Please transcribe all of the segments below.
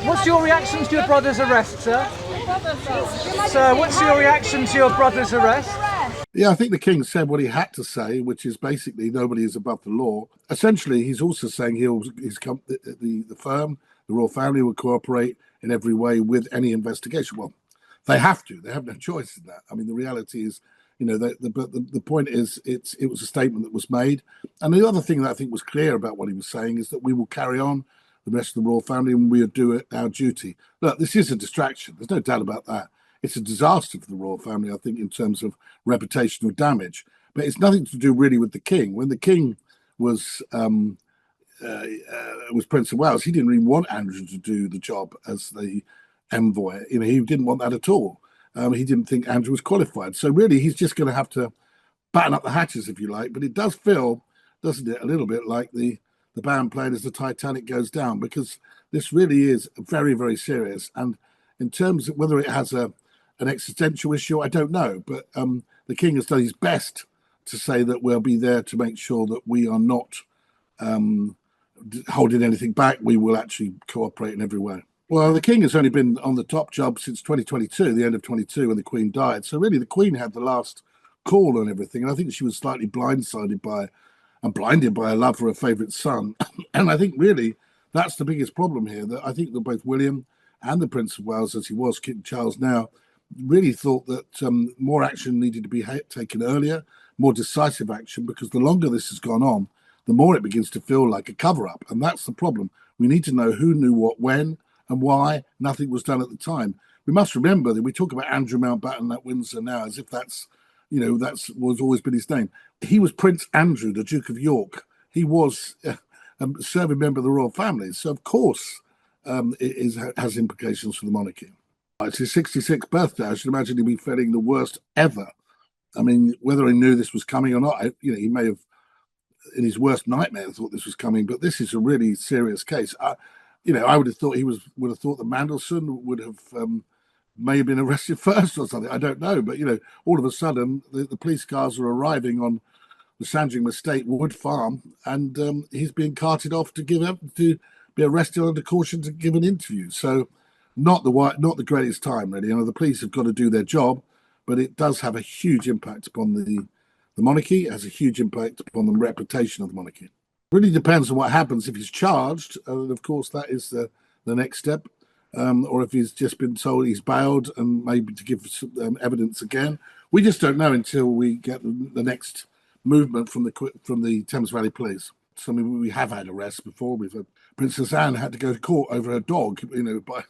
What's your reaction to your brother's arrest, sir? Sir, what's your reaction to your brother's arrest? Yeah, I think the King said what he had to say, which is basically nobody is above the law. Essentially, he's also saying the firm, the royal family, will cooperate in every way with any investigation. Well, they have to. They have no choice in that. I mean, the reality is, the point is, it was a statement that was made. And the other thing that I think was clear about what he was saying is that we will carry on the rest of the royal family and we will do our duty. Look, this is a distraction. There's no doubt about that. It's a disaster for the royal family, I think, in terms of reputational damage. But it's nothing to do really with the King. When the King was Prince of Wales, he didn't really want Andrew to do the job as the envoy. He didn't want that at all. He didn't think Andrew was qualified. So really, he's just going to have to batten up the hatches, if you like. But it does feel, doesn't it, a little bit like the band playing as the Titanic goes down, because this really is very, very serious. And in terms of whether it has an existential issue, I don't know. But the King has done his best to say that we'll be there to make sure that we are not holding anything back. We will actually cooperate in every way. Well, the King has only been on the top job since 2022, the end of 22, when the Queen died. So really, the Queen had the last call on everything. And I think she was slightly blindsided by and blinded by a love for her favourite son. And I think really that's the biggest problem here, that I think that both William and the Prince of Wales, as he was King Charles now, really thought that more action needed to be taken earlier, more decisive action, because the longer this has gone on, the more it begins to feel like a cover-up. And that's the problem. We need to know who knew what when and why nothing was done at the time. We must remember that we talk about Andrew Mountbatten at Windsor now as if that's was always been his name. He was Prince Andrew, the Duke of York. He was a serving member of the royal family. So, of course, it has implications for the monarchy. It's his 66th birthday. I should imagine he'd be feeling the worst ever. I mean, whether he knew this was coming or not, he may have, in his worst nightmare, thought this was coming. But this is a really serious case. I would have thought would have thought that Mandelson would have may have been arrested first or something. I don't know. But, all of a sudden, the police cars are arriving on the Sandringham Estate Wood Farm, and he's being carted off to be arrested under caution to give an interview. So not the greatest time, really. The police have got to do their job, but it does have a huge impact upon the monarchy. It has a huge impact upon the reputation of the monarchy. It really depends on what happens if he's charged. And of course, that is the next step. Or if he's just been told he's bailed and maybe to give evidence again. We just don't know until we get the next movement from the Thames Valley Police. So, we have had arrests before. We've had Princess Anne had to go to court over her dog, by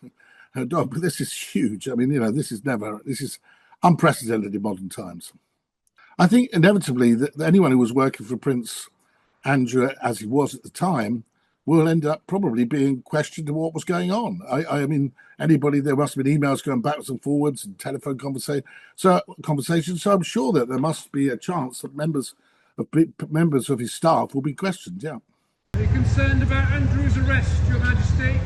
her dog. But this is huge. I mean, this is unprecedented in modern times. I think inevitably that anyone who was working for Prince Andrew, as he was at the time, will end up probably being questioned of what was going on. I mean, there must have been emails going backwards and forwards and telephone conversations. So I'm sure that there must be a chance that members of his staff will be questioned. Yeah. Are you concerned about Andrew's arrest, Your Majesty?